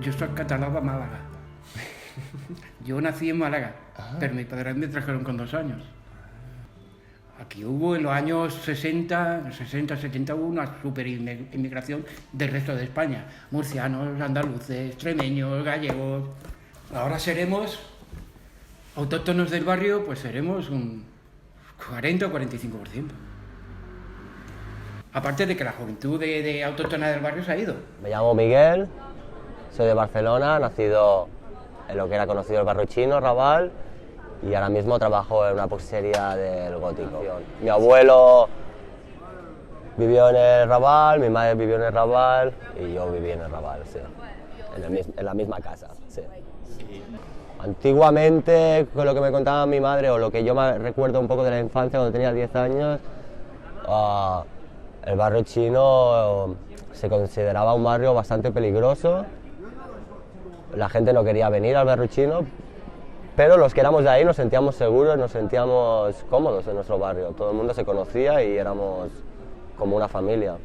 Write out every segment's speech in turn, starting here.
Yo soy catalán de Málaga. Yo nací en Málaga, pero mis padres me trajeron con 2 años. Aquí hubo en los años 60, 70, hubo una super inmigración del resto de España. Murcianos, andaluces, extremeños, gallegos. Ahora seremos autóctonos del barrio, pues seremos un 40 o 45%. Aparte de que la juventud de autóctona del barrio se ha ido. Me llamo Miguel, soy de Barcelona, nacido en lo que era conocido el barrio chino, Raval, y ahora mismo trabajo en una postería del Gótico. Mi abuelo vivió en el Raval, mi madre vivió en el Raval y yo viví en el Raval, sí, en la misma casa. Sí. Antiguamente, con lo que me contaba mi madre o lo que yo me recuerdo un poco de la infancia cuando tenía 10 años, el barrio chino se consideraba un barrio bastante peligroso. La gente no quería venir al barrio chino, pero los que éramos de ahí nos sentíamos seguros, nos sentíamos cómodos en nuestro barrio. Todo el mundo se conocía y éramos como una familia.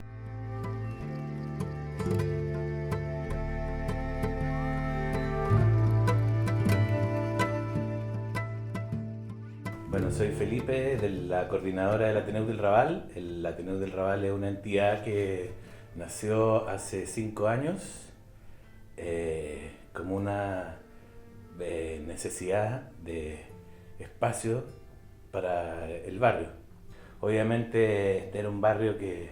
Bueno, soy Felipe, de la coordinadora del Ateneu del Raval. El Ateneu del Raval es una entidad que nació hace 5 años como una necesidad de espacio para el barrio. Obviamente este era un barrio que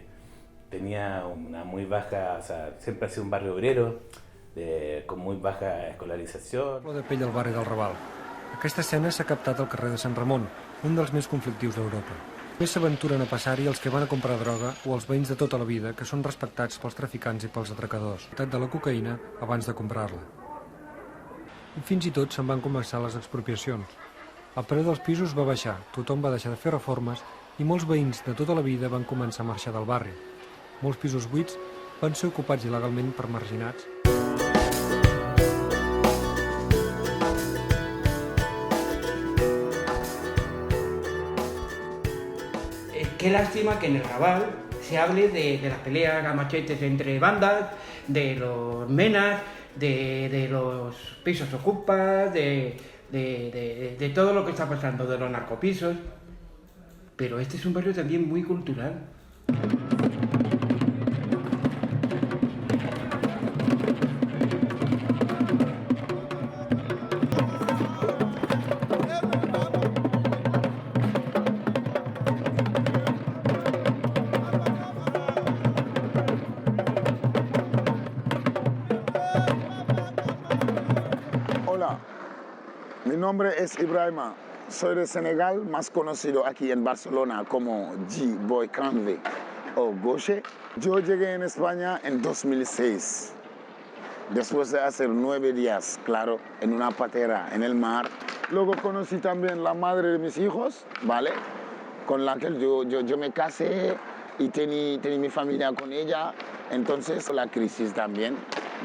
tenía una muy baja, o sea, siempre ha sido un barrio obrero, con muy baja escolarización. Flor de pell al barri del Raval. Aquesta escena s'ha captat al carrer de Sant Ramon, un dels més conflictius d'Europa. Més s'aventuren a passar-hi els que van a comprar droga o els veïns de tota la vida que són respectats pels traficants i pels atracadors, de la cocaïna abans de comprar-la. I fins i tot se'n van començar les expropiacions. El preu dels pisos va baixar, tothom va deixar de fer reformes i molts veïns de tota la vida van començar a marxar del barri. Molts pisos buits van ser ocupats il·legalment per marginats. Qué lástima que en el Raval se hable de las peleas a machetes entre bandas, de los menas, de los pisos ocupas, de todo lo que está pasando, de los narcopisos. Pero este es un barrio también muy cultural. Hola, mi nombre es Ibrahima, soy de Senegal, más conocido aquí en Barcelona como G-Boy Canve o Gauche. Yo llegué en España en 2006, después de hacer 9 días, claro, en una patera en el mar. Luego conocí también la madre de mis hijos, ¿vale? Con la que yo me casé y tenía mi familia con ella, entonces la crisis también.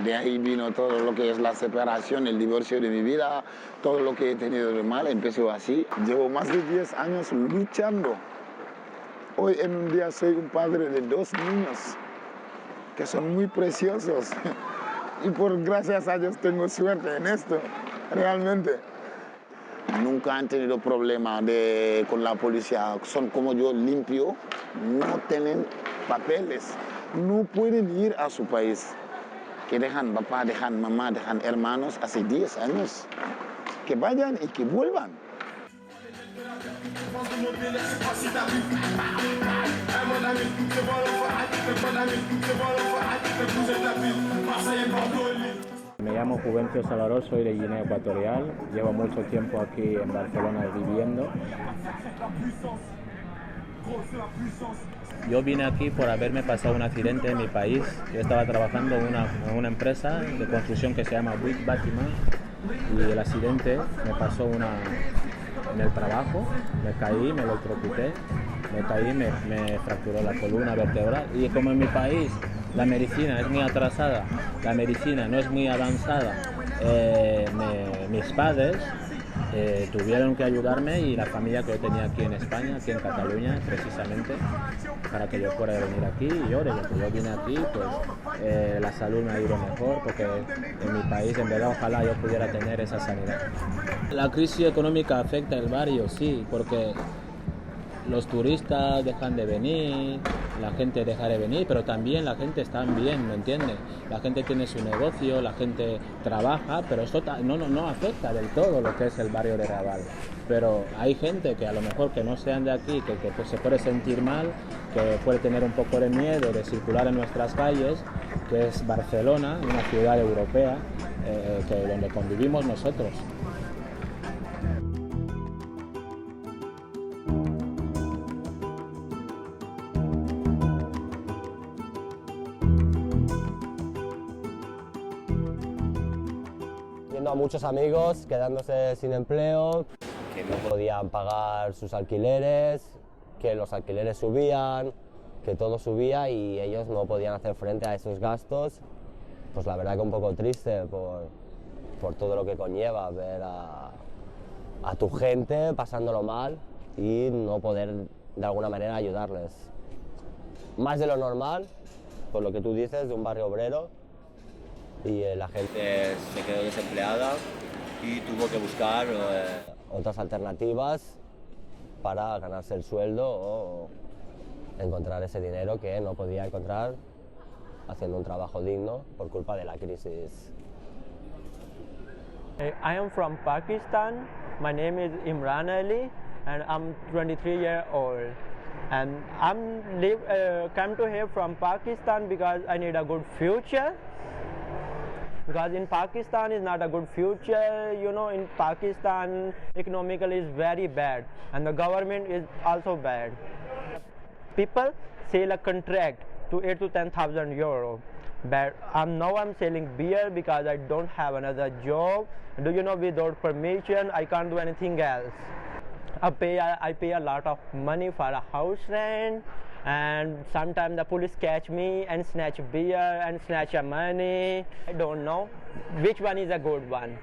De ahí vino todo lo que es la separación, el divorcio de mi vida, todo lo que he tenido de mal, empezó así. Llevo más de 10 años luchando. Hoy en un día soy un padre de 2 niños que son muy preciosos. Y por gracias a Dios tengo suerte en esto, realmente. Nunca han tenido problema con la policía, son como yo, limpio, no tienen papeles, no pueden ir a su país. Que dejan papá, dejan mamá, dejan hermanos hace 10 años. Que vayan y que vuelvan. Me llamo Juvencio Salvador, soy de Guinea Ecuatorial. Llevo mucho tiempo aquí en Barcelona viviendo. Yo vine aquí por haberme pasado un accidente en mi país. Yo estaba trabajando en una empresa de construcción que se llama Buit Bâtiment y el accidente me pasó en el trabajo, me caí, me electrocuté, me fracturó la columna vertebral y como en mi país la medicina es muy atrasada, la medicina no es muy avanzada, mis padres tuvieron que ayudarme y la familia que yo tenía aquí en España, aquí en Cataluña, precisamente, para que yo pueda venir aquí. Y yo, desde que yo vine aquí, pues la salud me ha ido mejor, porque en mi país, en verdad, ojalá yo pudiera tener esa sanidad. La crisis económica afecta el barrio, sí, porque los turistas dejan de venir, la gente deja de venir, pero también la gente está bien, ¿me entiendes? La gente tiene su negocio, la gente trabaja, pero eso no afecta del todo lo que es el barrio de Raval. Pero hay gente que a lo mejor que no sean de aquí, que pues, se puede sentir mal, que puede tener un poco de miedo de circular en nuestras calles, que es Barcelona, una ciudad europea donde convivimos nosotros. Viendo a muchos amigos quedándose sin empleo, que no podían pagar sus alquileres, que los alquileres subían, que todo subía y ellos no podían hacer frente a esos gastos. Pues la verdad que un poco triste por todo lo que conlleva ver a tu gente pasándolo mal y no poder de alguna manera ayudarles. Más de lo normal, por lo que tú dices, de un barrio obrero, y la gente se quedó desempleada y tuvo que buscar otras alternativas para ganarse el sueldo o encontrar ese dinero que no podía encontrar haciendo un trabajo digno por culpa de la crisis. I am from Pakistan. My name is Imran Ali and I'm 23 years old. And I'm come to here from Pakistan because I need a good future. Because in Pakistan is not a good future, you know, in Pakistan economically is very bad and the government is also bad. People sell a contract to 8 to 10,000 euro. But now I'm selling beer because I don't have another job. Do you know, without permission I can't do anything else. I pay a lot of money for a house rent, and sometimes the police catch me and snatch beer and snatch money. I don't know which one is a good one.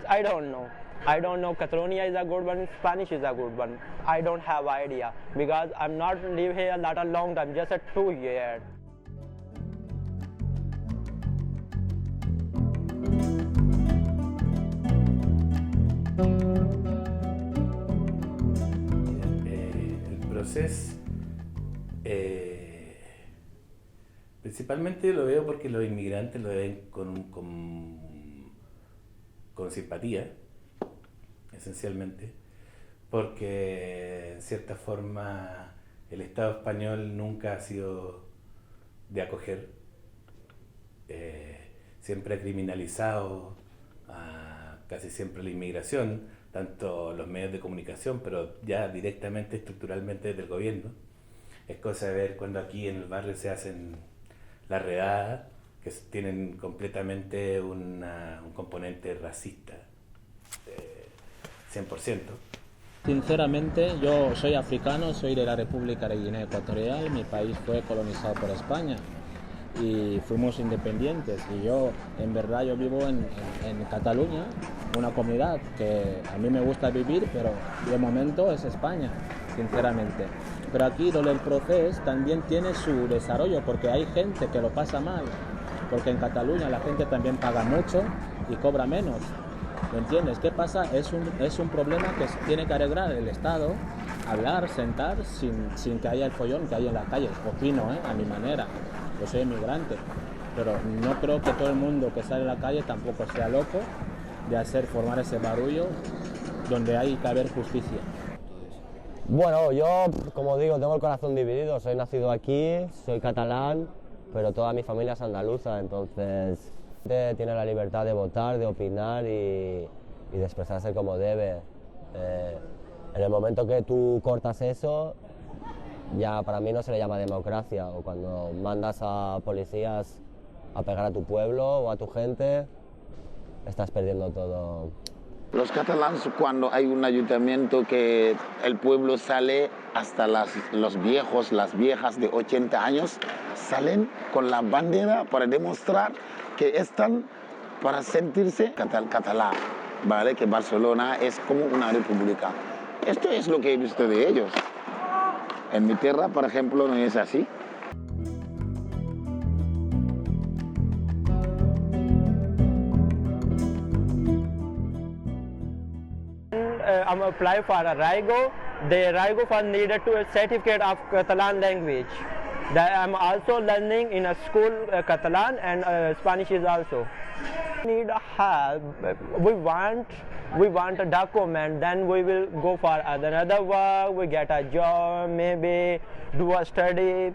I don't know. I don't know Catalonia is a good one, Spanish is a good one. I don't have idea because I'm not live here not a long time, just a 2 years. El proceso principalmente lo veo porque los inmigrantes lo ven con simpatía, esencialmente, porque en cierta forma el Estado español nunca ha sido de acoger, siempre ha criminalizado casi siempre la inmigración, tanto los medios de comunicación, pero ya directamente, estructuralmente desde el gobierno. Es cosa de ver cuando aquí en el barrio se hacen las redadas, que tienen completamente un componente racista, 100%. Sinceramente, yo soy africano, soy de la República de Guinea Ecuatorial, mi país fue colonizado por España y fuimos independientes, y yo en verdad yo vivo en Cataluña, una comunidad que a mí me gusta vivir, pero de momento es España, sinceramente. Pero aquí donde el proceso también tiene su desarrollo, porque hay gente que lo pasa mal, porque en Cataluña la gente también paga mucho y cobra menos, ¿me entiendes? ¿Qué pasa? Es un problema que tiene que arreglar el Estado, hablar, sentar, sin que haya el follón que hay en la calle. Opino, a mi manera. Yo soy inmigrante, pero no creo que todo el mundo que sale a la calle tampoco sea loco de formar ese barullo donde hay que haber justicia. Bueno, yo, como digo, tengo el corazón dividido. Soy nacido aquí, soy catalán, pero toda mi familia es andaluza, entonces tiene la libertad de votar, de opinar y de expresarse como debe. En el momento que tú cortas eso, ya para mí no se le llama democracia, o cuando mandas a policías a pegar a tu pueblo o a tu gente, estás perdiendo todo. Los catalanes, cuando hay un ayuntamiento que el pueblo sale, hasta los viejos, las viejas de 80 años, salen con la bandera para demostrar que están para sentirse catalán. ¿vale? Que Barcelona es como una república. Esto es lo que he visto de ellos. En mi tierra, por ejemplo, no es así. I'm applying for a RIGO. The RIGO fund needed to a certificate of Catalan language. That I'm also learning in a school Catalan and Spanish is also. Need help. We want a document. Then we will go for another work. We get a job. Maybe do a study.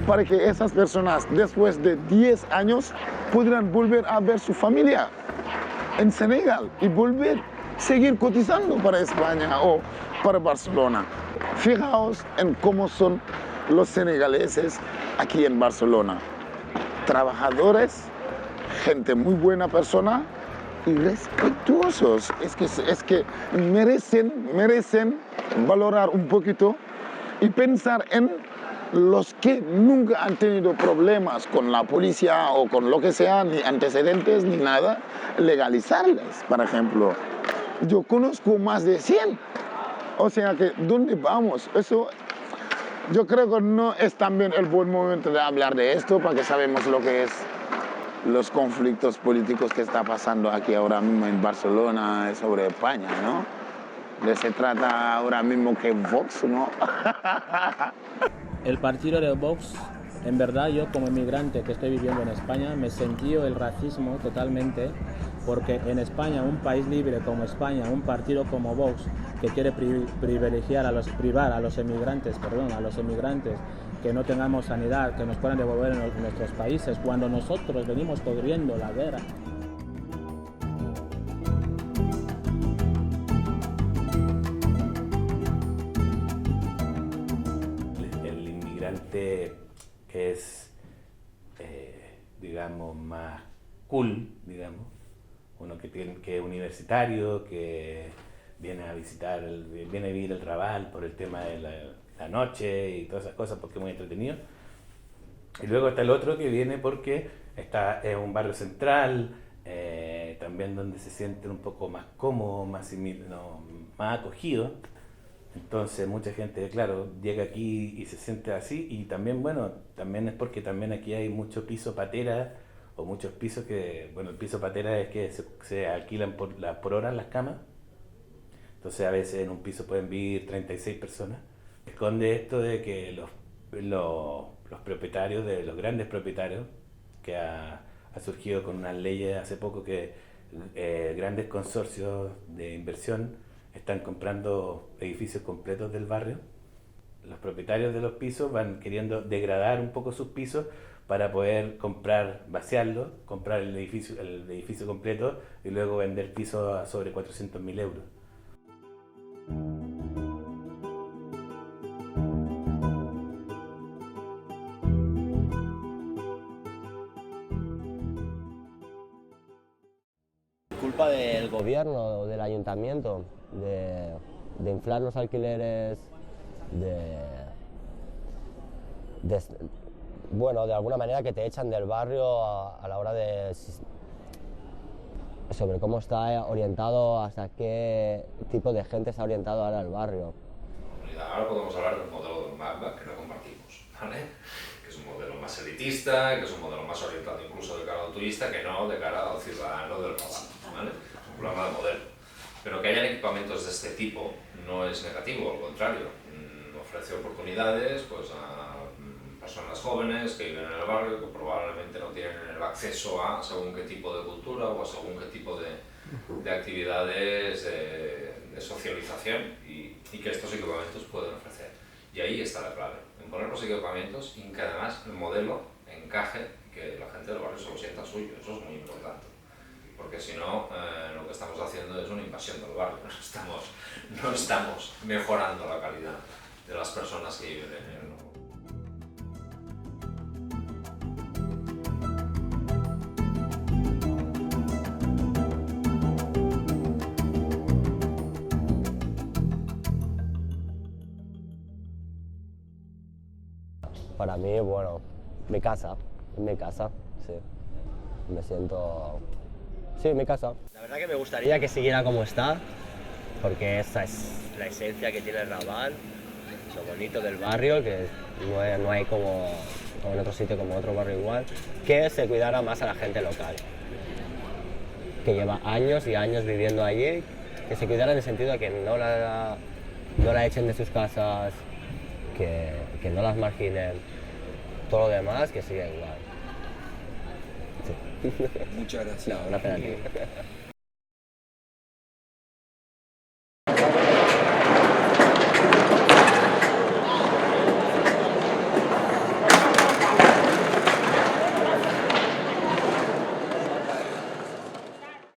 Para que esas personas después de 10 años pudieran volver a ver su familia en Senegal y volver a seguir cotizando para España o para Barcelona. Fijaos en cómo son los senegaleses aquí en Barcelona. Trabajadores, gente muy buena persona y respetuosos. Es que merecen valorar un poquito y pensar en los que nunca han tenido problemas con la policía o con lo que sea, ni antecedentes ni nada, legalizarles, por ejemplo. Yo conozco más de 100. O sea que, ¿dónde vamos? Eso, yo creo que no es también el buen momento de hablar de esto, porque sabemos lo que es los conflictos políticos que está pasando aquí ahora mismo en Barcelona sobre España, ¿no? De se trata ahora mismo que Vox, ¿no? El partido de Vox, en verdad yo como inmigrante que estoy viviendo en España me sentí el racismo totalmente, porque en España, un país libre como España, un partido como Vox que quiere privar a los emigrantes que no tengamos sanidad, que nos puedan devolver en nuestros países, cuando nosotros venimos corriendo la guerra. Que es, digamos, más cool, digamos, uno que es universitario, que viene a vivir el Raval por el tema de la noche y todas esas cosas porque es muy entretenido. Y luego está el otro que viene porque es un barrio central, también donde se sienten un poco más cómodos, más acogidos. Entonces mucha gente, claro, llega aquí y se siente así, y también, bueno, también es porque también aquí hay mucho piso patera, o muchos pisos que, bueno, el piso patera es que se alquilan por hora las camas. Entonces a veces en un piso pueden vivir 36 personas. Esconde esto de que los propietarios, de los grandes propietarios, que ha surgido con unas leyes hace poco que grandes consorcios de inversión están comprando edificios completos del barrio. Los propietarios de los pisos van queriendo degradar un poco sus pisos para poder vaciarlo, comprar el edificio completo y luego vender pisos a sobre 400.000 euros. Culpa del gobierno o del ayuntamiento de inflar los alquileres, bueno, de alguna manera que te echan del barrio a la hora de sobre cómo está orientado, hasta qué tipo de gente está orientado ahora el barrio. Ahora podemos hablar del modelo del MACBA que no compartimos, ¿vale? Que es un modelo más elitista, que es un modelo más orientado incluso de cara al turista que no de cara al ciudadano del Raval, ¿vale? Es un problema de modelo. Pero que hayan equipamientos de este tipo no es negativo, al contrario, ofrece oportunidades pues, a personas jóvenes que viven en el barrio que probablemente no tienen el acceso a según qué tipo de cultura o a según qué tipo de actividades de socialización y que estos equipamientos pueden ofrecer. Y ahí está la clave, en poner los equipamientos y que además el modelo encaje y que la gente del barrio se lo sienta suyo, eso es muy importante. Porque si no, lo que estamos haciendo es una invasión del barrio, no estamos mejorando la calidad de las personas que viven en él, ¿no? Para mí, bueno, mi casa, En mi casa, sí. Me siento... Sí, en mi casa. La verdad que me gustaría que siguiera como está, porque esa es la esencia que tiene el Raval, lo bonito del barrio, que no hay como en otro sitio como otro barrio igual, que se cuidara más a la gente local, que lleva años y años viviendo allí, que se cuidara en el sentido de que no la echen de sus casas, que no las marginen, todo lo demás que siga igual. Sí. Muchas gracias. No, una pena.